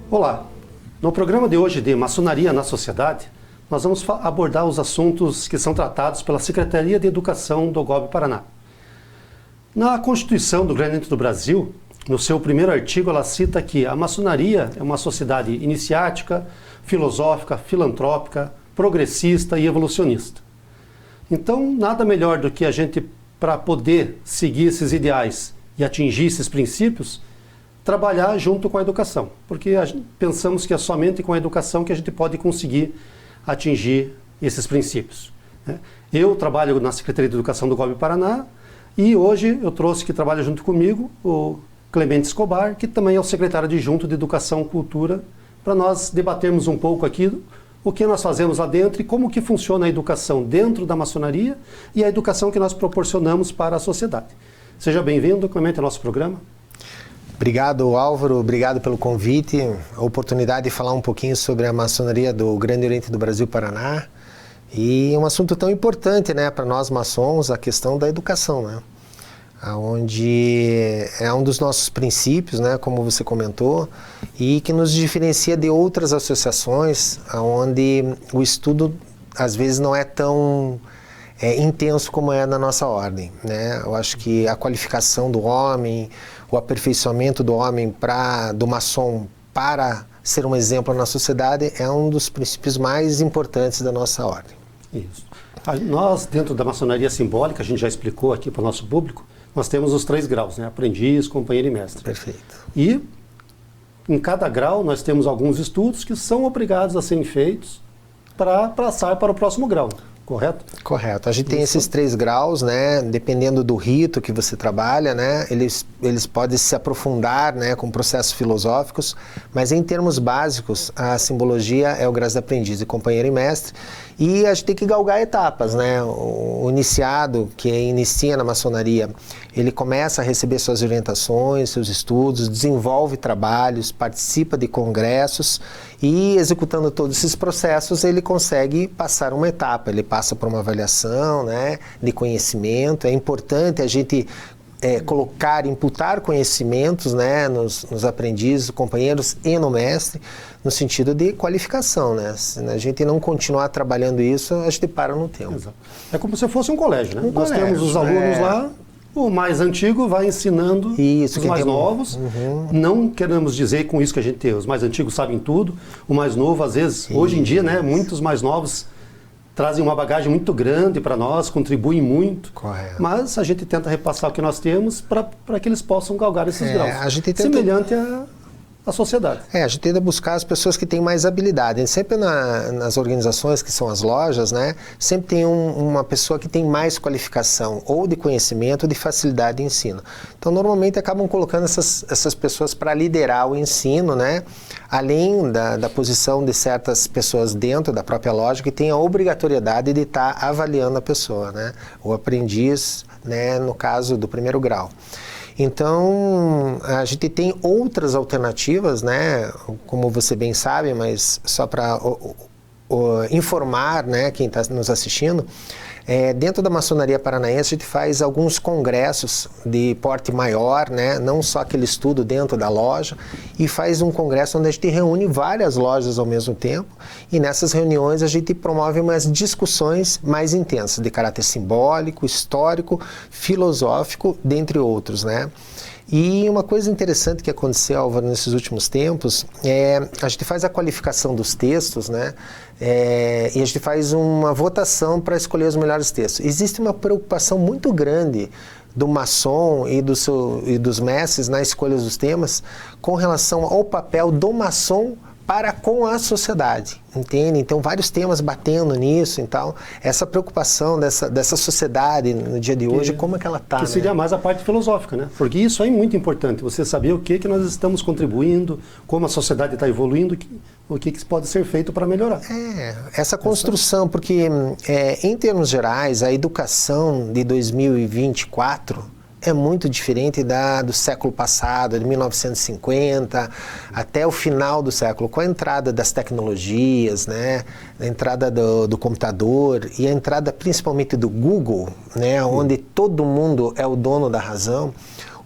Olá, no programa de hoje de Maçonaria na Sociedade, nós vamos abordar os assuntos que são tratados pela Secretaria de Educação do GOB Paraná. Na Constituição do Grande Oriente do Brasil, no seu primeiro artigo, ela cita que a maçonaria é uma sociedade iniciática, filosófica, filantrópica, progressista e evolucionista. Então, nada melhor do que a gente, para poder seguir esses ideais e atingir esses princípios, trabalhar junto com a educação, porque pensamos que é somente com a educação que a gente pode conseguir atingir esses princípios. Eu trabalho na Secretaria de Educação do GOB Paraná e hoje eu trouxe que trabalha junto comigo o Clemente Escobar, que também é o secretário adjunto de Educação e Cultura, para nós debatermos um pouco aqui o que nós fazemos lá dentro e como que funciona a educação dentro da maçonaria e a educação que nós proporcionamos para a sociedade. Seja bem-vindo, Clemente, ao nosso programa. Obrigado, Álvaro. Obrigado pelo convite, a oportunidade de falar um pouquinho sobre a maçonaria do Grande Oriente do Brasil, Paraná. E um assunto tão importante, né, para nós maçons, a questão da educação, né? Onde é um dos nossos princípios, né, como você comentou, e que nos diferencia de outras associações, onde o estudo às vezes não é tão intenso como é na nossa ordem, né? Eu acho que a qualificação do homem, o aperfeiçoamento do homem do maçom para ser um exemplo na sociedade é um dos princípios mais importantes da nossa ordem. Isso. Nós, dentro da maçonaria simbólica, a gente já explicou aqui para o nosso público, nós temos os 3 graus, né? Aprendiz, companheiro e mestre. Perfeito. E em cada grau nós temos alguns estudos que são obrigados a serem feitos para passar para o próximo grau. Correto? Correto. A gente tem esses 3 graus, né? Dependendo do rito que você trabalha, né? Eles podem se aprofundar, né? Com processos filosóficos, mas em termos básicos, a simbologia é o grau de aprendiz, de companheiro e mestre. E a gente tem que galgar etapas, né? O iniciado que inicia na maçonaria, ele começa a receber suas orientações, seus estudos, desenvolve trabalhos, participa de congressos e, executando todos esses processos, ele consegue passar uma etapa, ele passa por uma avaliação, né, de conhecimento. É importante a gente imputar conhecimentos, né, nos aprendizes, companheiros e no mestre, no sentido de qualificação, né? Se a gente não continuar trabalhando isso, a gente para no tempo. Exato. É como se fosse um colégio, né? Nós temos os alunos lá, o mais antigo vai ensinando os mais novos. Não queremos dizer com isso que a gente tem, os mais antigos sabem tudo, o mais novo, às vezes, hoje em dia, né, muitos mais novos trazem uma bagagem muito grande para nós, contribuem muito. Correto. Mas a gente tenta repassar o que nós temos para que eles possam galgar esses graus. A gente tenta... Semelhante à sociedade. A gente tenta buscar as pessoas que têm mais habilidade. Sempre nas organizações que são as lojas, né, sempre tem uma pessoa que tem mais qualificação, ou de conhecimento, ou de facilidade de ensino. Então, normalmente, acabam colocando essas pessoas para liderar o ensino, né, além da posição de certas pessoas dentro da própria loja que tem a obrigatoriedade de estar avaliando a pessoa, né, o aprendiz, né, no caso do primeiro grau. Então, a gente tem outras alternativas, né, como você bem sabe, mas só para informar, né, quem está nos assistindo, dentro da maçonaria paranaense a gente faz alguns congressos de porte maior, né, não só aquele estudo dentro da loja, e faz um congresso onde a gente reúne várias lojas ao mesmo tempo, e nessas reuniões a gente promove umas discussões mais intensas, de caráter simbólico, histórico, filosófico, dentre outros, né. E uma coisa interessante que aconteceu, Álvaro, nesses últimos tempos, a gente faz a qualificação dos textos, né? E a gente faz uma votação para escolher os melhores textos. Existe uma preocupação muito grande do maçom e dos mestres na escolha dos temas com relação ao papel do maçom para com a sociedade, entende? Então, vários temas batendo nisso e tal. Essa preocupação dessa sociedade no dia de hoje, como é que ela está? Que seria mais a parte filosófica, né? Porque isso é muito importante, você saber o que nós estamos contribuindo, como a sociedade está evoluindo, o que pode ser feito para melhorar. Essa construção, porque em termos gerais, a educação de 2024... é muito diferente do século passado, de 1950, até o final do século, com a entrada das tecnologias, né, a entrada do computador e a entrada principalmente do Google, né, onde todo mundo é o dono da razão.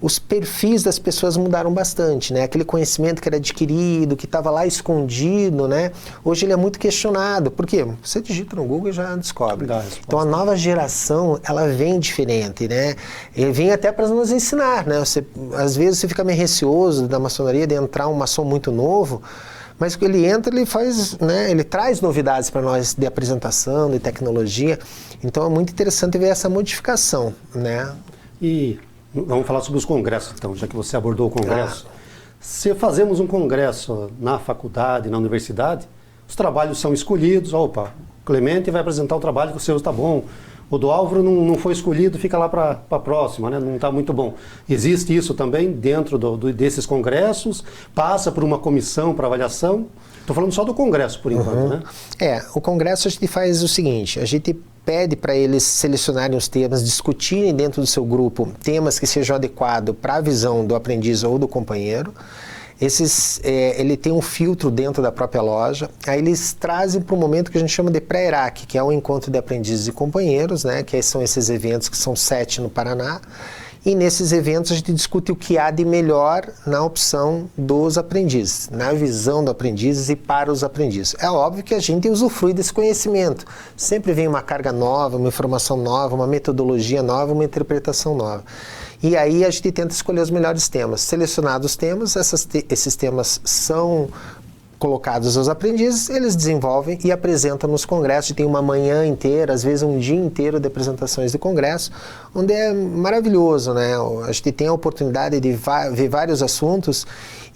os perfis das pessoas mudaram bastante, né? Aquele conhecimento que era adquirido, que estava lá escondido, né? Hoje ele é muito questionado. Por quê? Você digita no Google e já descobre. Então a nova geração, ela vem diferente, né? Ele vem até para nos ensinar, né? Às vezes você fica meio receoso da maçonaria, de entrar um maçom muito novo, mas quando ele entra, ele faz, né? Ele traz novidades para nós de apresentação, de tecnologia. Então é muito interessante ver essa modificação, né? E vamos falar sobre os congressos, então, já que você abordou o congresso. Se fazemos um congresso na faculdade, na universidade, os trabalhos são escolhidos. Opa, o Clemente vai apresentar o trabalho que o seu está bom. O do Álvaro não foi escolhido, fica lá para a próxima, né? Não está muito bom. Existe isso também dentro desses congressos? Passa por uma comissão para avaliação? Estou falando só do congresso, por enquanto, né? O congresso a gente faz o seguinte, a gente pede para eles selecionarem os temas, discutirem dentro do seu grupo temas que sejam adequados para a visão do aprendiz ou do companheiro. Ele tem um filtro dentro da própria loja, aí eles trazem para um momento que a gente chama de pré-ERAC, que é o encontro de aprendizes e companheiros, né, que são esses eventos que são 7 no Paraná, e nesses eventos a gente discute o que há de melhor na opção dos aprendizes, na visão do aprendiz e para os aprendizes. É óbvio que a gente usufrui desse conhecimento, sempre vem uma carga nova, uma informação nova, uma metodologia nova, uma interpretação nova. E aí a gente tenta escolher os melhores temas. Selecionados os temas, esses temas são colocados aos aprendizes, eles desenvolvem e apresentam nos congressos. Tem uma manhã inteira, às vezes um dia inteiro de apresentações de congresso, onde é maravilhoso, né? A gente tem a oportunidade de ver vários assuntos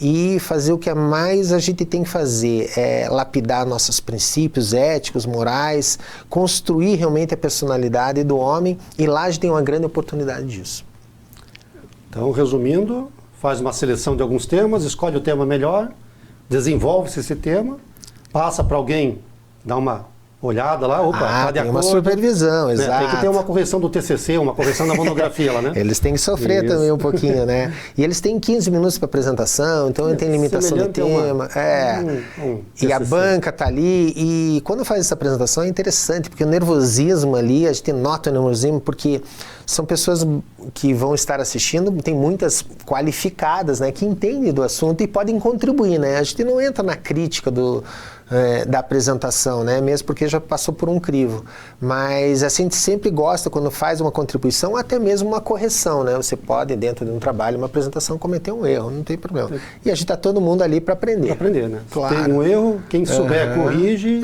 e fazer o que mais a gente tem que fazer, é lapidar nossos princípios éticos, morais, construir realmente a personalidade do homem, e lá a gente tem uma grande oportunidade disso. Então, resumindo, faz uma seleção de alguns temas, escolhe o tema melhor, desenvolve-se esse tema, passa para alguém dar uma olhada lá, opa, tá de tem acordo. uma supervisão, Né? exato. Tem que ter uma correção do TCC, uma correção da monografia lá, né? Eles têm que sofrer também um pouquinho, né? E eles têm 15 minutos para apresentação, então tem limitação de tema. E a banca tá ali, e quando faz essa apresentação é interessante, porque o nervosismo ali, a gente nota o nervosismo, porque são pessoas que vão estar assistindo, tem muitas qualificadas, né, que entendem do assunto e podem contribuir, né? A gente não entra na crítica da apresentação, né? Mesmo porque já passou por um crivo. Mas a gente sempre gosta, quando faz uma contribuição, até mesmo uma correção, né? Você pode, dentro de um trabalho, uma apresentação, cometer um erro, não tem problema. E a gente está todo mundo ali para aprender. Para aprender, né? Claro. Tem um erro, quem souber corrige.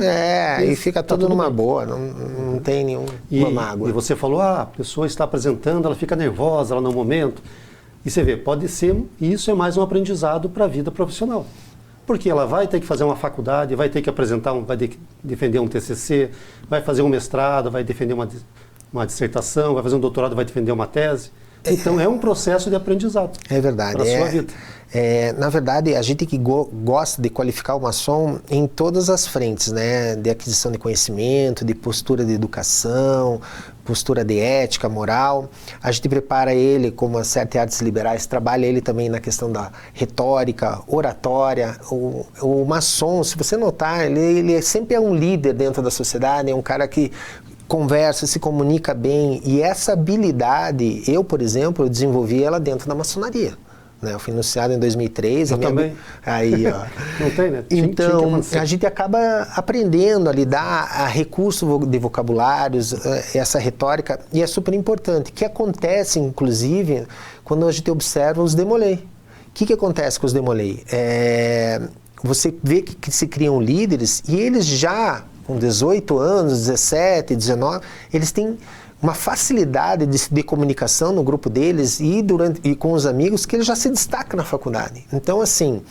E fica tudo numa boa, não tem nenhuma mágoa. E você falou, a pessoa está apresentando, ela fica nervosa lá no momento. E você vê, pode ser, isso é mais um aprendizado para a vida profissional. Porque ela vai ter que fazer uma faculdade, vai ter que apresentar, vai ter que defender um TCC, vai fazer um mestrado, vai defender uma dissertação, vai fazer um doutorado, vai defender uma tese. Então é um processo de aprendizado. É verdade. Para a sua vida. Na verdade, a gente que gosta de qualificar o maçom em todas as frentes, né? De aquisição de conhecimento, de postura de educação, postura de ética, moral. A gente prepara ele, como as 7 artes liberais, trabalha ele também na questão da retórica, oratória. O maçom, se você notar, ele sempre é um líder dentro da sociedade, é um cara que conversa, se comunica bem, e essa habilidade, eu, por exemplo, desenvolvi ela dentro da maçonaria. Eu fui anunciado em 2003. Eu também. Aí, ó. Não tem, né? Então, a gente acaba aprendendo a lidar a recurso de vocabulários, essa retórica, e é super importante. Que acontece, inclusive, quando a gente observa os demolei. O que acontece com os demolei? Você vê que se criam líderes, e eles já, com 18 anos, 17, 19, eles têm uma facilidade de comunicação no grupo deles e com os amigos, que ele já se destaca na faculdade. Então, assim,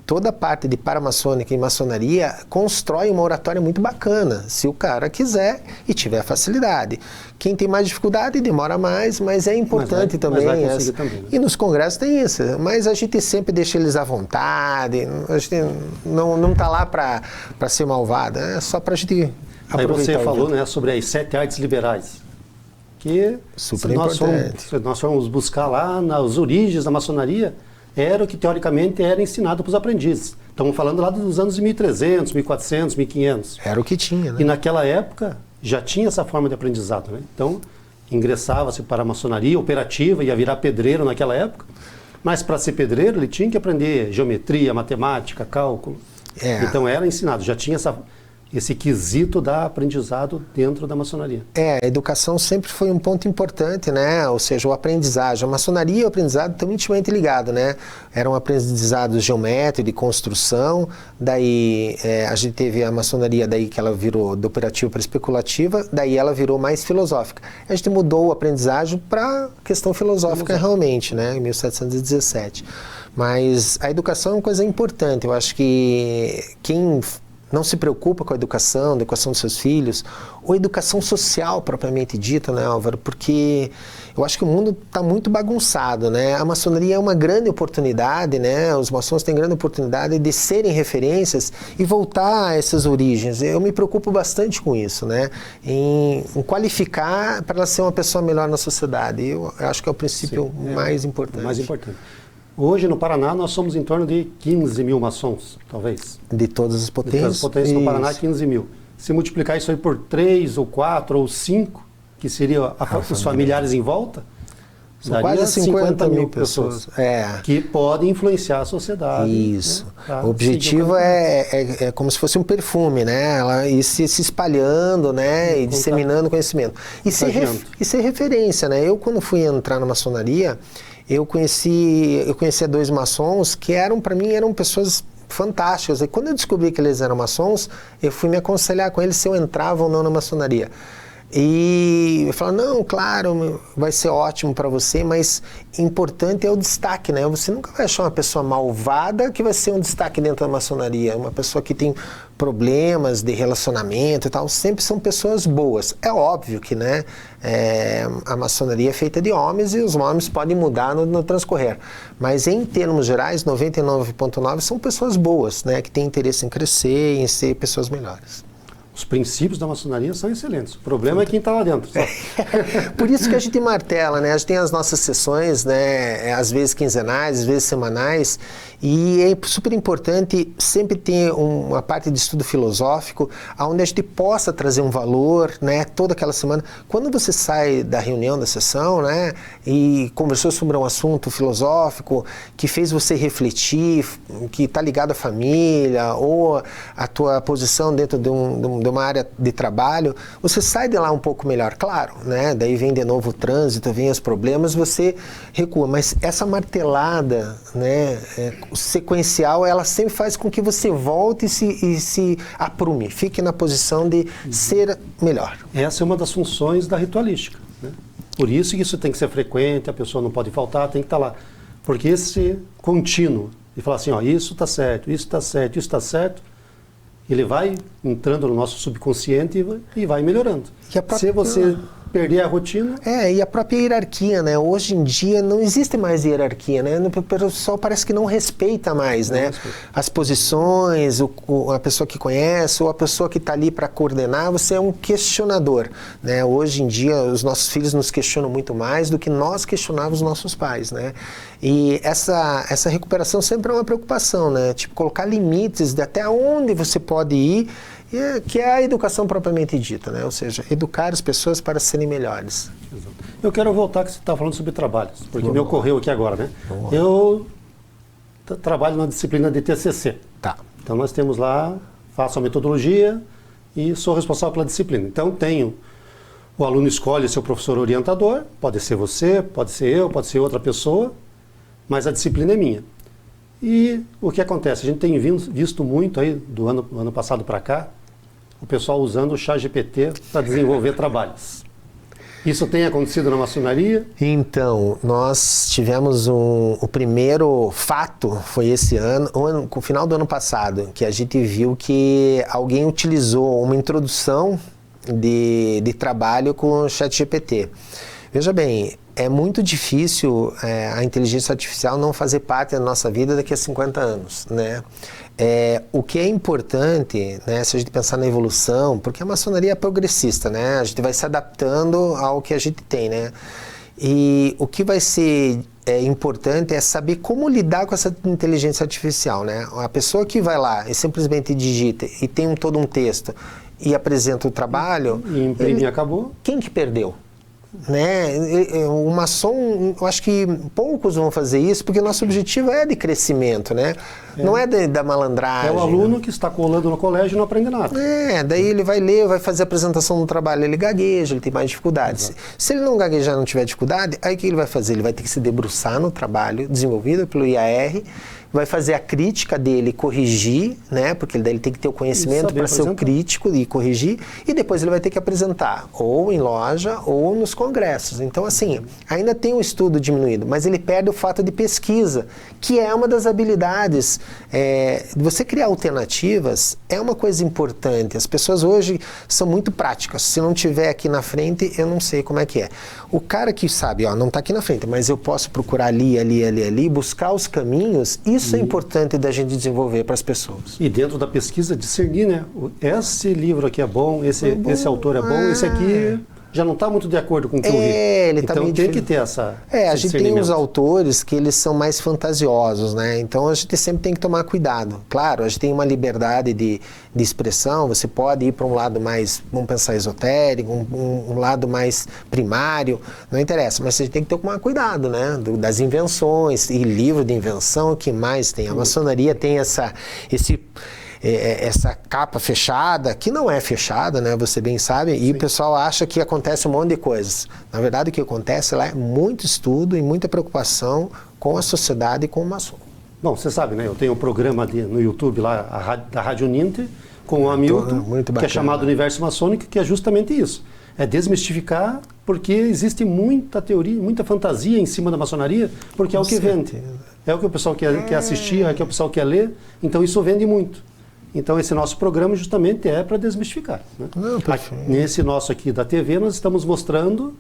toda a parte de paramaçônica e maçonaria constrói uma oratória muito bacana, se o cara quiser e tiver facilidade. Quem tem mais dificuldade demora mais, mas é importante também. Também, né? E nos congressos tem isso, mas a gente sempre deixa eles à vontade, a gente não está lá para ser malvado, é só para a gente aproveitar. Aí você falou, né, sobre as 7 artes liberais. Que super se nós formos buscar lá nas origens da maçonaria, era o que teoricamente era ensinado para os aprendizes. Estamos falando lá dos anos de 1300, 1400, 1500. Era o que tinha, né? E naquela época já tinha essa forma de aprendizado, né? Então, ingressava-se para a maçonaria operativa, ia virar pedreiro naquela época, mas para ser pedreiro ele tinha que aprender geometria, matemática, cálculo. Então era ensinado, já tinha esse quesito da aprendizado dentro da maçonaria. A educação sempre foi um ponto importante, né? Ou seja, o aprendizagem. A maçonaria e o aprendizado estão intimamente ligados, né? Era um aprendizado geométrico, de construção, daí a gente teve a maçonaria, daí que ela virou do operativo para especulativa, daí ela virou mais filosófica. A gente mudou o aprendizagem para questão filosófica realmente, né? Em 1717. Mas a educação é uma coisa importante. Eu acho que quem não se preocupa com a educação dos seus filhos, ou educação social propriamente dita, né, Álvaro? Porque eu acho que o mundo está muito bagunçado, né? A maçonaria é uma grande oportunidade, né? Os maçons têm grande oportunidade de serem referências e voltar a essas origens. Eu me preocupo bastante com isso, né? Em qualificar para ela ser uma pessoa melhor na sociedade. Eu acho que é o princípio mais importante. Mais importante. Hoje, no Paraná, nós somos em torno de 15 mil maçons, talvez. De todas as potências? De todas as potências no Paraná, 15 mil. Se multiplicar isso aí por 3, ou 4, ou 5, que seriam os familiares em volta, são quase 50 mil pessoas. Que podem influenciar a sociedade. Isso. Né, o objetivo é como se fosse um perfume, né? Ela ir se espalhando, né? E disseminando conhecimento. E ser referência, né? Eu, quando fui entrar na maçonaria, eu conhecia 2 maçons que para mim eram pessoas fantásticas. E quando eu descobri que eles eram maçons, eu fui me aconselhar com eles se eu entrava ou não na maçonaria. E eu falo, não, claro, vai ser ótimo para você, mas importante é o destaque, né? Você nunca vai achar uma pessoa malvada que vai ser um destaque dentro da maçonaria. Uma pessoa que tem problemas de relacionamento e tal, sempre são pessoas boas. É óbvio que, né, a maçonaria é feita de homens e os homens podem mudar no transcorrer. Mas em termos gerais, 99,9% são pessoas boas, né, que têm interesse em crescer, em ser pessoas melhores. Os princípios da maçonaria são excelentes. O problema é quem está lá dentro. Por isso que a gente martela, né? A gente tem as nossas sessões, né? Às vezes quinzenais, às vezes semanais. E é super importante sempre ter uma parte de estudo filosófico, onde a gente possa trazer um valor, né? Toda aquela semana. Quando você sai da reunião, da sessão, né? E conversou sobre um assunto filosófico que fez você refletir, que está ligado à família, ou a tua posição dentro de uma área de trabalho, você sai de lá um pouco melhor, claro, né? Daí vem de novo o trânsito, vem os problemas, você recua, mas essa martelada, né, sequencial, ela sempre faz com que você volte e se aprume, fique na posição de ser melhor. Essa é uma das funções da ritualística, né? Por isso que isso tem que ser frequente, a pessoa não pode faltar, tem que estar lá. Porque esse contínuo, de falar assim, ó, isso está certo, isso está certo, isso está certo, ele vai entrando no nosso subconsciente e vai melhorando. Se você perder a rotina... E a própria hierarquia, né? Hoje em dia não existe mais hierarquia, né? O pessoal parece que não respeita mais, né? As posições, a pessoa que conhece, ou a pessoa que está ali para coordenar, você é um questionador, né? Hoje em dia os nossos filhos nos questionam muito mais do que nós questionávamos os nossos pais, né? E essa recuperação sempre é uma preocupação, né? Tipo, colocar limites de até onde você pode ir, que é a educação propriamente dita, né? Ou seja, educar as pessoas para serem melhores. Exato. Eu quero voltar que você está falando sobre trabalhos, porque me ocorreu aqui agora, né? Eu trabalho na disciplina de TCC. Tá. Então nós temos lá, faço a metodologia e sou responsável pela disciplina. Então o aluno escolhe seu professor orientador, pode ser você, pode ser eu, pode ser outra pessoa, mas a disciplina é minha. E o que acontece? A gente tem visto muito aí, do ano passado para cá, o pessoal usando o ChatGPT para desenvolver trabalhos. Isso tem acontecido na maçonaria? Então, nós tivemos o primeiro fato, foi esse ano, no final do ano passado, que a gente viu que alguém utilizou uma introdução de trabalho com o ChatGPT. Veja bem, é muito difícil a inteligência artificial não fazer parte da nossa vida daqui a 50 anos, né? O que é importante, né, se a gente pensar na evolução, porque a maçonaria é progressista, né? A gente vai se adaptando ao que a gente tem, né? E o que vai ser importante é saber como lidar com essa inteligência artificial, né? A pessoa que vai lá e simplesmente digita e tem todo um texto e apresenta o trabalho... E imprime e acabou. Quem que perdeu? né? O maçom, eu acho que poucos vão fazer isso, porque o nosso objetivo é de crescimento, né? Não é da malandragem. É o aluno que está colando no colégio e não aprende nada. Daí ele vai ler, vai fazer a apresentação do trabalho, ele gagueja, ele tem mais dificuldades. Se ele não gaguejar, não tiver dificuldade, aí o que ele vai fazer? Ele vai ter que se debruçar no trabalho desenvolvido pelo IAR, vai fazer a crítica dele, corrigir, né? Porque daí ele tem que ter o conhecimento para ser o crítico e corrigir, e depois ele vai ter que apresentar, ou em loja, ou nos congressos. Então, assim, ainda tem um estudo diminuído, mas ele perde o fato de pesquisa, que é uma das habilidades. Você criar alternativas é uma coisa importante. As pessoas hoje são muito práticas. Se não tiver aqui na frente, eu não sei como é que é. O cara que sabe, não está aqui na frente, mas eu posso procurar ali, buscar os caminhos. Isso é importante da gente desenvolver para as pessoas. E dentro da pesquisa, discernir, né? Esse livro aqui é bom, esse autor é bom, esse aqui já não está muito de acordo com o que eu vi. Ele então tá meio tem que ter essa a gente tem uns autores que eles são mais fantasiosos, né? Então a gente sempre tem que tomar cuidado. Claro, a gente tem uma liberdade de expressão, você pode ir para um lado mais, vamos pensar, esotérico, um lado mais primário, não interessa, mas você tem que tomar cuidado, né? Das invenções, e livro de invenção, o que mais tem? A maçonaria tem essa capa fechada, que não é fechada, né? Você bem sabe, e o pessoal acha que acontece um monte de coisas. Na verdade, o que acontece lá é muito estudo e muita preocupação com a sociedade e com o maçom. Bom, você sabe, né? Eu tenho um programa no YouTube lá, da Rádio Uninter, com o Hamilton, que é chamado Universo Maçônico, que é justamente isso. É desmistificar, porque existe muita teoria, muita fantasia em cima da maçonaria, porque é o que vende. É o que o pessoal quer assistir, é o que o pessoal quer ler, então isso vende muito. Então esse nosso programa justamente é para desmistificar, né? Nesse nosso aqui da TV, nós estamos mostrando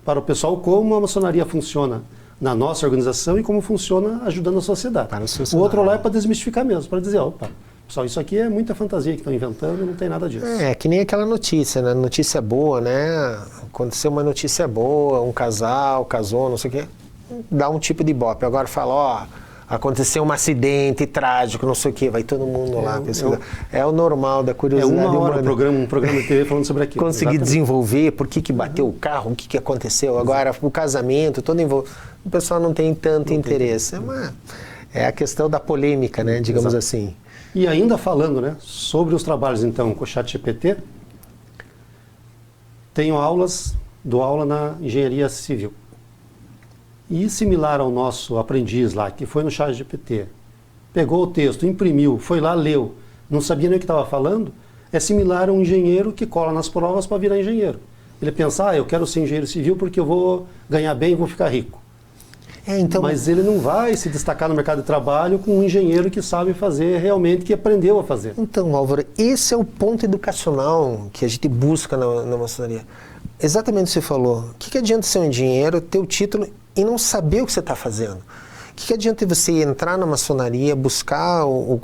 para o pessoal como a maçonaria funciona na nossa organização e como funciona ajudando a sociedade. O outro lá é para desmistificar mesmo, para dizer, opa, pessoal, isso aqui é muita fantasia que estão inventando, não tem nada disso. Que nem aquela notícia, né? Notícia boa, né? Aconteceu uma notícia boa, um casal casou, não sei o quê, dá um tipo de ibope. Agora fala, aconteceu um acidente trágico, não sei o quê, vai todo mundo lá pesquisar. É o normal da curiosidade humana. É uma hora um programa de TV falando sobre aquilo. Conseguir desenvolver por que bateu o carro, o que aconteceu. Agora, o casamento, todo envolvido. O pessoal não tem tanto interesse. É a questão da polêmica, né, digamos assim. E ainda falando, né, sobre os trabalhos, então, com o ChatGPT, dou aula na engenharia civil. E similar ao nosso aprendiz lá, que foi no ChatGPT, pegou o texto, imprimiu, foi lá, leu, não sabia nem o que estava falando, é similar a um engenheiro que cola nas provas para virar engenheiro. Ele pensa, eu quero ser engenheiro civil porque eu vou ganhar bem e vou ficar rico. Mas ele não vai se destacar no mercado de trabalho com um engenheiro que sabe fazer realmente, que aprendeu a fazer. Então, Álvaro, esse é o ponto educacional que a gente busca na maçonaria. Exatamente o que você falou. O que adianta ser um engenheiro, ter o título e não saber o que você está fazendo? O que adianta você entrar na maçonaria, buscar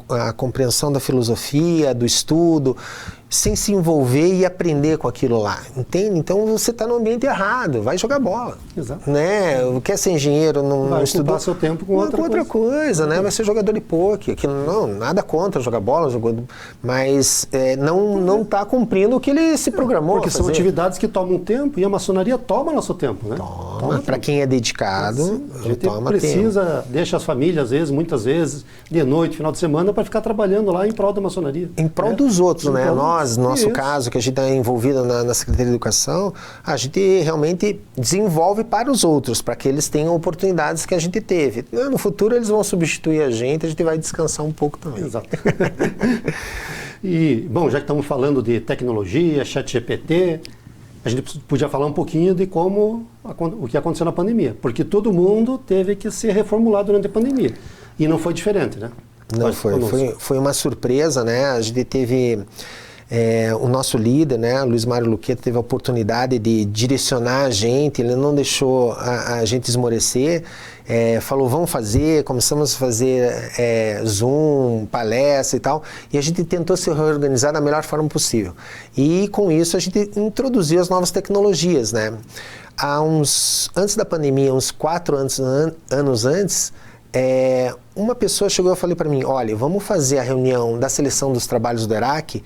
a compreensão da filosofia, do estudo, sem se envolver e aprender com aquilo lá, entende? Então você está no ambiente errado, vai jogar bola. Exato. Né? Quer ser engenheiro, não estudou, seu tempo com outra coisa, né? Vai ser jogador de pôquer, que não, nada contra jogar bola, mas não está cumprindo o que ele se programou. Porque são atividades que tomam tempo e a maçonaria toma nosso tempo, né? Toma para quem é dedicado, a gente precisa, deixa as famílias, muitas vezes, de noite, final de semana, para ficar trabalhando lá em prol da maçonaria. Em prol dos outros, né? Nosso caso, que a gente está envolvido na Secretaria de Educação, a gente realmente desenvolve para os outros, para que eles tenham oportunidades que a gente teve. No futuro eles vão substituir a gente vai descansar um pouco também. Exato. E, bom, já que estamos falando de tecnologia, ChatGPT, a gente podia falar um pouquinho de o que aconteceu na pandemia, porque todo mundo teve que se reformular durante a pandemia, e não foi diferente, né? Não, foi uma surpresa, né? A gente teve... o nosso líder, né, Luiz Mário Luqueta, teve a oportunidade de direcionar a gente, ele não deixou a gente esmorecer, falou, vamos fazer, começamos a fazer Zoom, palestra e tal, e a gente tentou se reorganizar da melhor forma possível. E com isso a gente introduziu as novas tecnologias, né? Antes da pandemia, uns 4 anos antes, uma pessoa chegou e falou para mim, olha, vamos fazer a reunião da seleção dos trabalhos do ERAC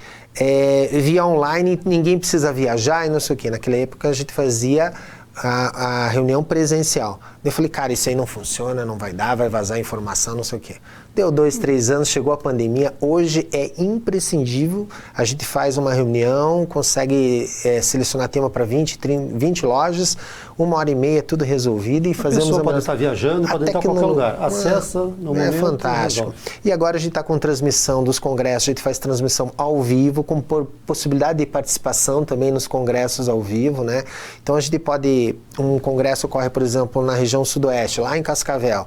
via online, ninguém precisa viajar e não sei o quê. Naquela época a gente fazia a reunião presencial. Eu falei, cara, isso aí não funciona, não vai dar, vai vazar informação, não sei o quê. Deu 2, 3 anos, chegou a pandemia, hoje é imprescindível, a gente faz uma reunião, consegue selecionar tema para 20 lojas, 1h30, tudo resolvido e fazemos... A pessoa pode estar viajando, pode estar em qualquer lugar, acessa no momento. É fantástico. E agora a gente está com transmissão dos congressos, a gente faz transmissão ao vivo, com possibilidade de participação também nos congressos ao vivo, né? Então a gente pode, um congresso ocorre, por exemplo, na região sudoeste, lá em Cascavel,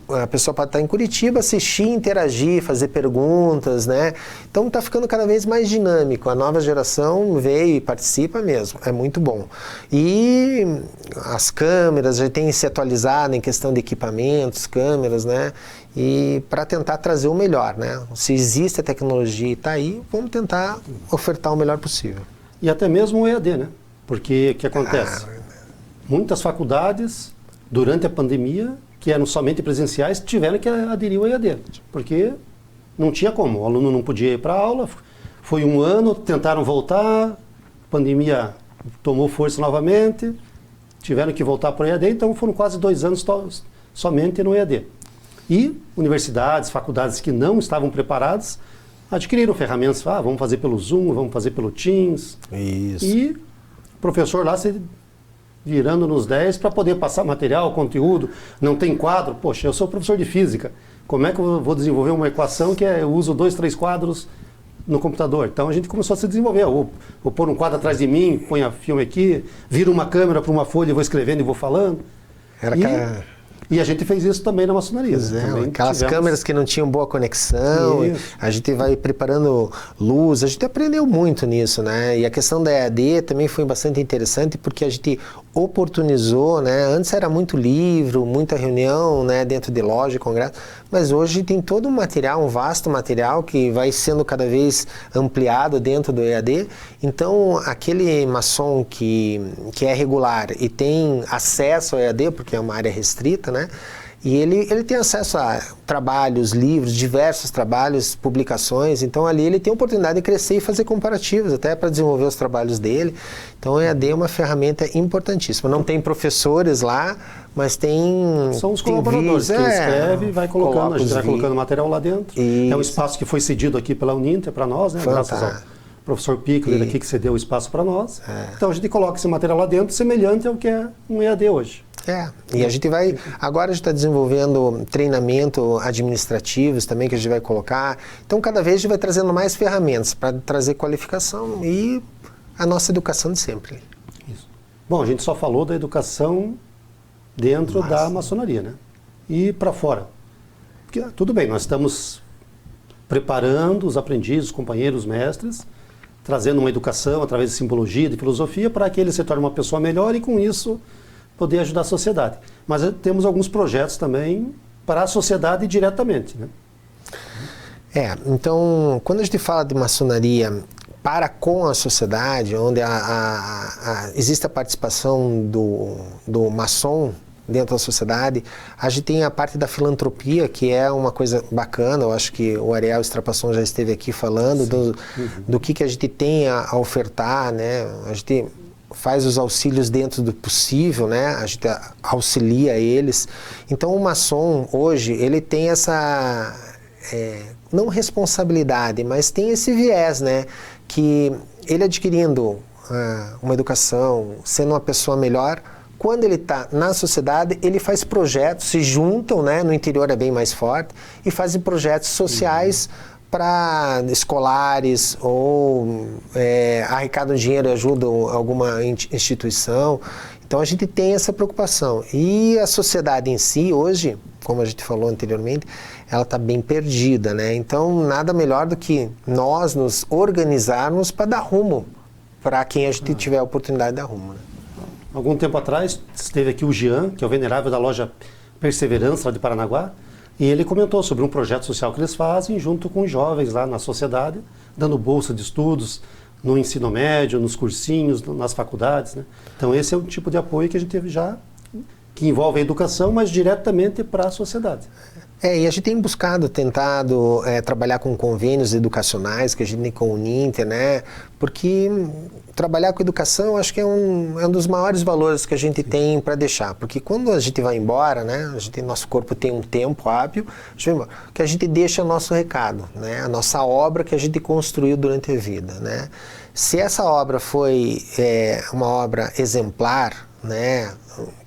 a pessoa pode estar em Curitiba, assistir, interagir, fazer perguntas, né? Então está ficando cada vez mais dinâmico, a nova geração veio e participa mesmo, é muito bom. E as câmeras já têm se atualizado em questão de equipamentos, câmeras, né? E para tentar trazer o melhor, né? Se existe a tecnologia e está aí, vamos tentar ofertar o melhor possível. E até mesmo o EAD, né? Porque o que acontece? Muitas faculdades, durante a pandemia, que eram somente presenciais, tiveram que aderir ao EAD, porque não tinha como, o aluno não podia ir para a aula, foi 1 ano, tentaram voltar, a pandemia tomou força novamente, tiveram que voltar para o EAD, então foram quase 2 anos somente no EAD. E universidades, faculdades que não estavam preparadas, adquiriram ferramentas, vamos fazer pelo Zoom, vamos fazer pelo Teams. Isso. E o professor lá se virando nos 10 para poder passar material, conteúdo, não tem quadro. Poxa, eu sou professor de física, como é que eu vou desenvolver uma equação que eu uso 2, 3 quadros no computador? Então a gente começou a se desenvolver, vou pôr um quadro atrás de mim, põe a filme aqui, viro uma câmera para uma folha e vou escrevendo e vou falando. E a gente fez isso também na maçonaria. Aquelas câmeras que não tinham boa conexão, a gente vai preparando luz, a gente aprendeu muito nisso, né? E a questão da EAD também foi bastante interessante porque a gente oportunizou, né? Antes era muito livro, muita reunião, né? Dentro de loja, congresso, mas hoje tem todo um material, um vasto material que vai sendo cada vez ampliado dentro do EAD. Então, aquele maçom que é regular e tem acesso ao EAD, porque é uma área restrita, né? E ele tem acesso a trabalhos, livros, diversos trabalhos, publicações, então ali ele tem a oportunidade de crescer e fazer comparativos, até para desenvolver os trabalhos dele. Então o EAD é uma ferramenta importantíssima. Não tem professores lá, mas tem... São os colaboradores que escreve e vai colocando, a gente vai colocando material lá dentro. Isso. É um espaço que foi cedido aqui pela Uninter para nós, né? Graças ao professor Piccoli aqui que cedeu o espaço para nós. Então a gente coloca esse material lá dentro, semelhante ao que é um EAD hoje. E a gente vai, agora a gente está desenvolvendo treinamento administrativos também que a gente vai colocar, então cada vez a gente vai trazendo mais ferramentas para trazer qualificação e a nossa educação de sempre. Isso. Bom, a gente só falou da educação dentro da maçonaria, né? E para fora. Porque, tudo bem, nós estamos preparando os aprendizes, os companheiros, os mestres, trazendo uma educação através de simbologia, de filosofia, para que ele se torne uma pessoa melhor e com isso poder ajudar a sociedade. Mas temos alguns projetos também para a sociedade diretamente, né? Então, quando a gente fala de maçonaria para com a sociedade, onde existe a participação do maçom dentro da sociedade, a gente tem a parte da filantropia, que é uma coisa bacana. Eu acho que o Ariel Strapasson já esteve aqui falando do que a gente tem a ofertar, né? A gente faz os auxílios dentro do possível, né? A gente auxilia eles. Então o maçom hoje, ele tem essa, não responsabilidade, mas tem esse viés, né? Que ele adquirindo uma educação, sendo uma pessoa melhor, quando ele está na sociedade, ele faz projetos, se juntam, né? No interior é bem mais forte, e fazem projetos sociais para escolares ou arrecadam dinheiro e ajudam alguma instituição. Então a gente tem essa preocupação. E a sociedade em si, hoje, como a gente falou anteriormente, ela está bem perdida, né? Então nada melhor do que nós nos organizarmos para dar rumo para quem a gente tiver a oportunidade de dar rumo, né? Algum tempo atrás esteve aqui o Jean, que é o venerável da loja Perseverança lá de Paranaguá, e ele comentou sobre um projeto social que eles fazem junto com os jovens lá na sociedade, dando bolsa de estudos no ensino médio, nos cursinhos, nas faculdades, né? Então esse é o tipo de apoio que a gente teve já, que envolve a educação, mas diretamente para a sociedade. E a gente tem tentado trabalhar com convênios educacionais, que a gente tem com o Uninter, né? Porque trabalhar com educação, acho que é um dos maiores valores que a gente tem para deixar. Porque quando a gente vai embora, né? Nosso corpo tem um tempo hábil, que a gente deixa nosso recado, né? A nossa obra que a gente construiu durante a vida, né? Se essa obra foi uma obra exemplar, né?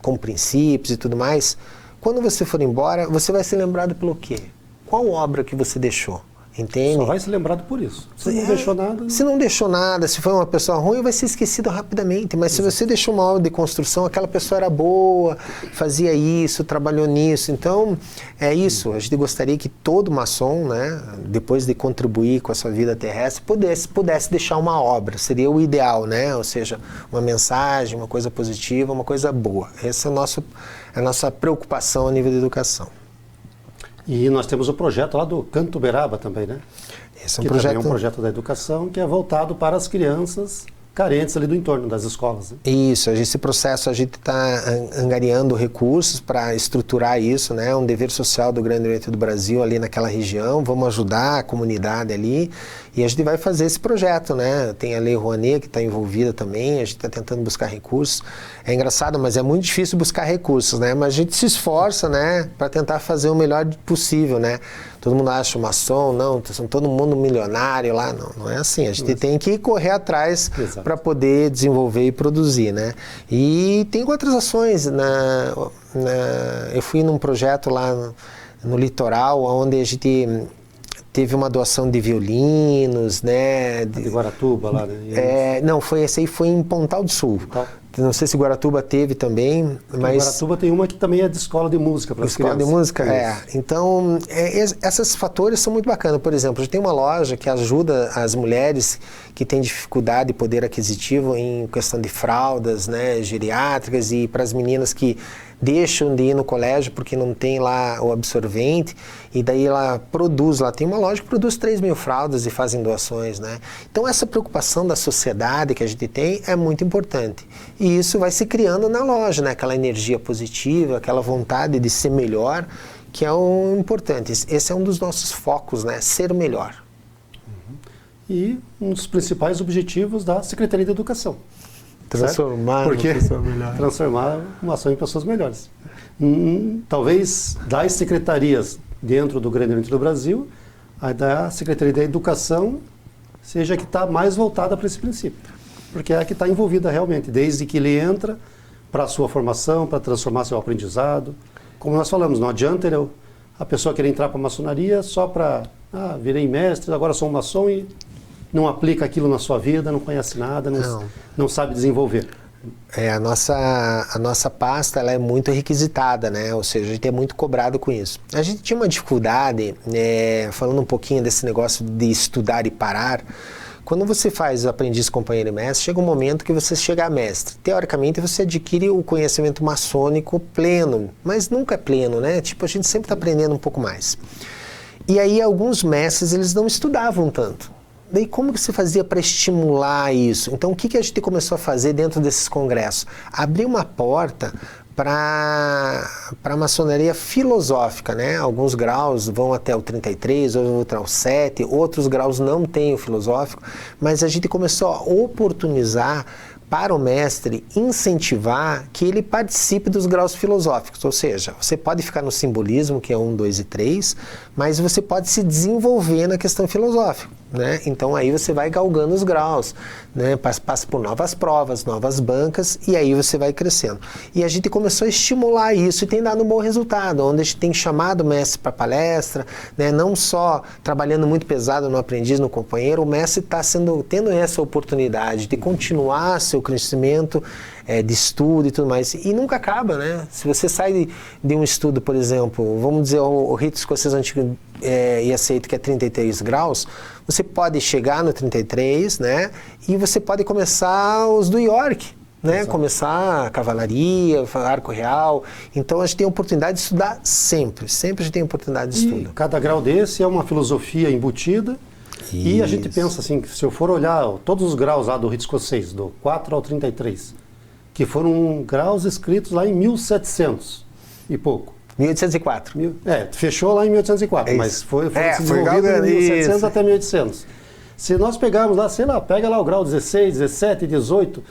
Com princípios e tudo mais, quando você for embora, você vai ser lembrado pelo quê? Qual obra que você deixou? Entende? Só vai ser lembrado por isso. Se não deixou nada... Se não deixou nada, se foi uma pessoa ruim, vai ser esquecido rapidamente. Mas se você deixou uma obra de construção, aquela pessoa era boa, fazia isso, trabalhou nisso. Então, é isso. A gente gostaria que todo maçom, né, depois de contribuir com a sua vida terrestre, pudesse deixar uma obra. Seria o ideal, né? Ou seja, uma mensagem, uma coisa positiva, uma coisa boa. Essa é a nossa preocupação a nível de educação. E nós temos o projeto lá do Canto Uberaba também, né? Esse é um que projeto... também é um projeto da educação que é voltado para as crianças carentes ali do entorno das escolas. Né? Isso, esse processo a gente está angariando recursos para estruturar isso, né? Um dever social do Grande Oriente do Brasil ali naquela região, vamos ajudar a comunidade ali e a gente vai fazer esse projeto, né? Tem a Lei Rouanet que está envolvida também, a gente está tentando buscar recursos. É engraçado, mas é muito difícil buscar recursos, né? Mas a gente se esforça, né? Para tentar fazer o melhor possível, né? Todo mundo acha maçom, não, são todo mundo milionário lá, não é assim. A gente tem que correr atrás para poder desenvolver e produzir, né? E tem outras ações. Eu fui num projeto lá no litoral, onde a gente teve uma doação de violinos, né? De Guaratuba lá, né? Não, esse aí foi em Pontal do Sul. Não sei se Guaratuba teve também, mas... Guaratuba tem uma que também é de escola de música para as crianças. Escola de música, Então, esses fatores são muito bacanas. Por exemplo, a gente tem uma loja que ajuda as mulheres que têm dificuldade de poder aquisitivo em questão de fraldas, né, geriátricas, e para as meninas que deixam de ir no colégio porque não tem lá o absorvente, e daí ela tem uma loja que produz 3.000 fraldas e fazem doações, né? Então essa preocupação da sociedade que a gente tem é muito importante. E isso vai se criando na loja, né? Aquela energia positiva, aquela vontade de ser melhor, que é o importante. Esse é um dos nossos focos, né? Ser melhor. E um dos principais objetivos da Secretaria de Educação. Transformar uma pessoa melhor. Transformar uma ação em pessoas melhores. Talvez das secretarias dentro do Grande Oriente do Brasil, a da Secretaria da Educação seja a que está mais voltada para esse princípio. Porque é a que está envolvida realmente, desde que ele entra para a sua formação, para transformar seu aprendizado. Como nós falamos, não adianta a pessoa querer entrar para a maçonaria só para, virei mestre, agora sou um maçom e não aplica aquilo na sua vida, não conhece nada, não sabe desenvolver. A nossa pasta ela é muito requisitada, né? Ou seja, a gente é muito cobrado com isso. A gente tinha uma dificuldade, falando um pouquinho desse negócio de estudar e parar. Quando você faz aprendiz, companheiro e mestre, chega um momento que você chega a mestre. Teoricamente, você adquire o conhecimento maçônico pleno, mas nunca é pleno, né? Tipo, a gente sempre está aprendendo um pouco mais. E aí, alguns mestres, eles não estudavam tanto. Daí como que se fazia para estimular isso? Então o que a gente começou a fazer dentro desses congressos? Abrir uma porta para a maçonaria filosófica, né? Alguns graus vão até o 33, outros ao 7, outros graus não têm o filosófico, mas a gente começou a oportunizar para o mestre incentivar que ele participe dos graus filosóficos, ou seja, você pode ficar no simbolismo, que é 1, 2 e 3, mas você pode se desenvolver na questão filosófica, né? Então aí você vai galgando os graus, né? Passa por novas provas, novas bancas, e aí você vai crescendo. E a gente começou a estimular isso e tem dado um bom resultado, onde a gente tem chamado o mestre para palestra, né? Não só trabalhando muito pesado no aprendiz, no companheiro, o mestre está tendo essa oportunidade de continuar seu crescimento de estudo e tudo mais. E nunca acaba, né? Se você sai de um estudo, por exemplo, vamos dizer o rito escocês antigo e aceito que é 33 graus, você pode chegar no 33, né? E você pode começar os do York, né? Exato. Começar a cavalaria, arco real. Então a gente tem a oportunidade de estudar sempre. Sempre a gente tem a oportunidade de estudo. Cada grau desse é uma filosofia embutida. Isso. E a gente pensa assim, se eu for olhar todos os graus lá do rito escocês, do 4 ao 33, que foram graus escritos lá em 1700 e pouco. 1804. Fechou lá em 1804, mas foi se desenvolvido em 1700 até 1800. Se nós pegarmos lá, sei lá, pega lá o grau 16, 17, 18,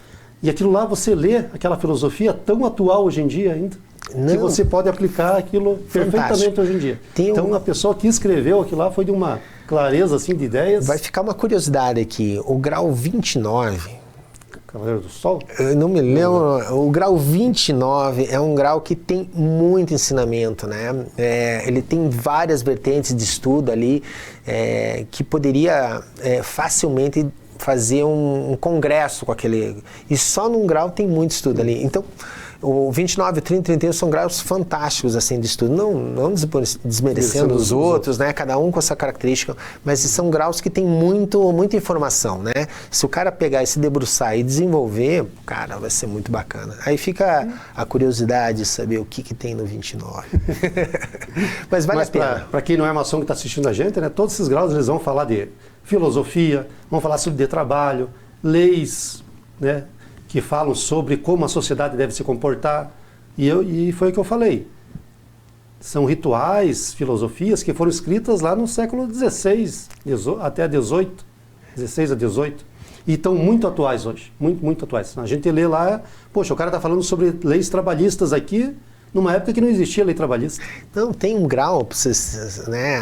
e aquilo lá você lê aquela filosofia tão atual hoje em dia ainda, que você pode aplicar aquilo perfeitamente hoje em dia. Então a pessoa que escreveu aquilo lá foi de uma clareza assim de ideias. Vai ficar uma curiosidade aqui, o grau 29... Cavaleiro do Sol? Eu não me lembro. O grau 29 é um grau que tem muito ensinamento, né? Ele tem várias vertentes de estudo ali que poderia facilmente fazer um congresso com aquele... E só num grau tem muito estudo ali. Então, o 29, 30 e 31 são graus fantásticos assim, de estudo. Não desmerecendo os outros, né? Cada um com essa característica, mas são graus que tem muita informação, né? Se o cara pegar e se debruçar e desenvolver, cara, vai ser muito bacana. Aí fica a curiosidade de saber o que tem no 29. Mas vale a pena. Para quem não é maçom que está assistindo a gente, né? Todos esses graus eles vão falar de filosofia, vão falar sobre trabalho, leis, né? Que falam sobre como a sociedade deve se comportar. E foi o que eu falei. São rituais, filosofias que foram escritas lá no século XVI até 18, 16 a 18. E estão muito atuais hoje, muito atuais. A gente lê lá, poxa, o cara está falando sobre leis trabalhistas aqui, numa época que não existia lei trabalhista. Não, tem um grau, né?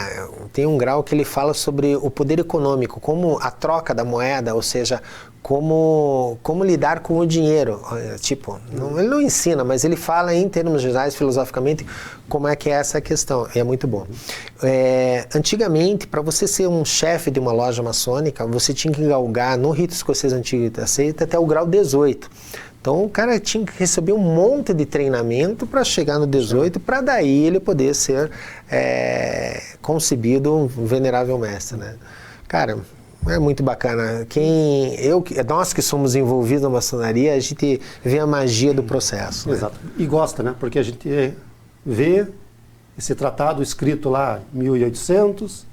Tem um grau que ele fala sobre o poder econômico, como a troca da moeda, ou seja, como lidar com o dinheiro. Tipo, ele não ensina, mas ele fala em termos gerais, filosoficamente, como é que é essa questão. E é muito bom. Antigamente, para você ser um chefe de uma loja maçônica, você tinha que galgar no rito escocês antigo da seita até o grau 18. Então o cara tinha que receber um monte de treinamento para chegar no 18, para daí ele poder ser concebido um venerável mestre, né? Cara, é muito bacana. Nós que somos envolvidos na maçonaria, a gente vê a magia do processo. Exato. Né? E gosta, né? Porque a gente vê esse tratado escrito lá em 1800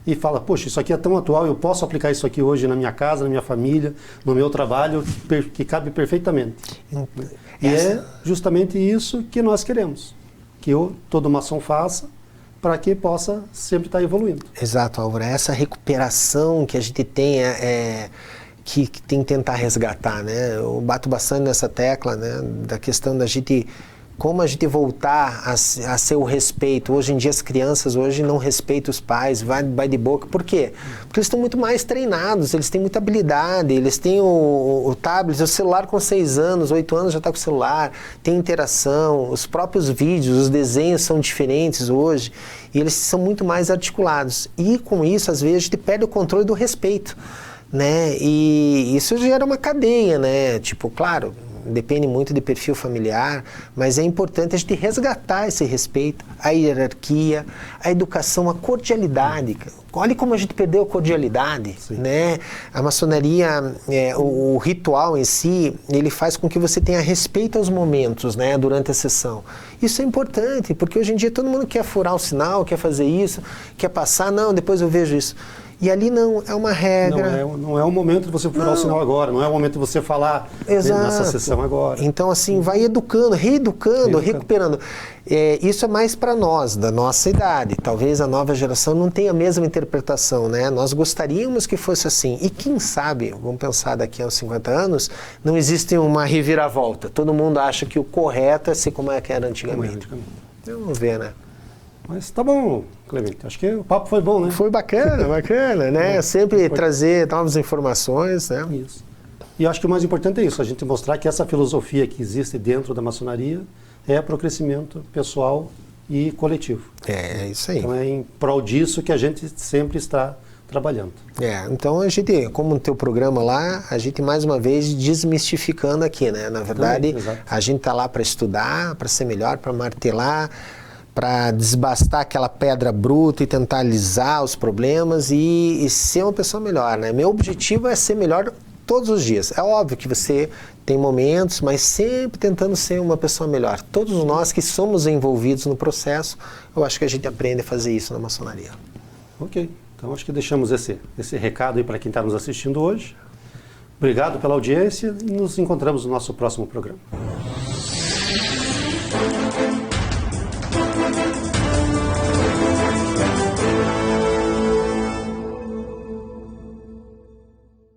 e fala, poxa, isso aqui é tão atual, eu posso aplicar isso aqui hoje na minha casa, na minha família, no meu trabalho, que cabe perfeitamente. E é justamente isso que nós queremos, que todo maçom faça, para que possa sempre estar evoluindo. Exato, Álvaro. Essa recuperação que a gente tem que tem que tentar resgatar, né? Eu bato bastante nessa tecla, né? Da questão da gente... Como a gente voltar a ser o respeito. Hoje em dia as crianças hoje não respeitam os pais, vai de boca. Por quê? Porque eles estão muito mais treinados, eles têm muita habilidade, eles têm o tablet, o celular com 6 anos, 8 anos já está com o celular, tem interação, os próprios vídeos, os desenhos são diferentes hoje e eles são muito mais articulados. E com isso, às vezes, a gente perde o controle do respeito, né? E isso gera uma cadeia, né? Tipo, claro... Depende muito de perfil familiar, mas é importante a gente resgatar esse respeito, a hierarquia, a educação, a cordialidade. Olha como a gente perdeu a cordialidade, né? A maçonaria, o ritual em si, ele faz com que você tenha respeito aos momentos, né, durante a sessão. Isso é importante, porque hoje em dia todo mundo quer furar o sinal, quer fazer isso, quer passar, não, depois eu vejo isso. E ali não, é uma regra. Não é o momento de você furar o sinal agora, não é o momento de você falar nessa sessão agora. Então, assim, vai educando, reeducando, recuperando. Isso é mais para nós, da nossa idade. Talvez a nova geração não tenha a mesma interpretação, né? Nós gostaríamos que fosse assim. E quem sabe, vamos pensar daqui a uns 50 anos, não existe uma reviravolta. Todo mundo acha que o correto é ser como é que era antigamente. Vamos ver, né? Mas tá bom, Clemente. Acho que o papo foi bom, né? Foi bacana, né? Sempre trazer novas informações, né? Isso. E acho que o mais importante é isso, a gente mostrar que essa filosofia que existe dentro da maçonaria é para o crescimento pessoal e coletivo. É isso aí. Então é em prol disso que a gente sempre está trabalhando. Então a gente, como no teu programa lá, a gente mais uma vez desmistificando aqui, né? Na verdade, a gente está lá para estudar, para ser melhor, para martelar, para desbastar aquela pedra bruta e tentar alisar os problemas e ser uma pessoa melhor, né? Meu objetivo é ser melhor todos os dias. É óbvio que você tem momentos, mas sempre tentando ser uma pessoa melhor. Todos nós que somos envolvidos no processo, eu acho que a gente aprende a fazer isso na maçonaria. Ok, então acho que deixamos esse recado aí para quem está nos assistindo hoje. Obrigado pela audiência e nos encontramos no nosso próximo programa.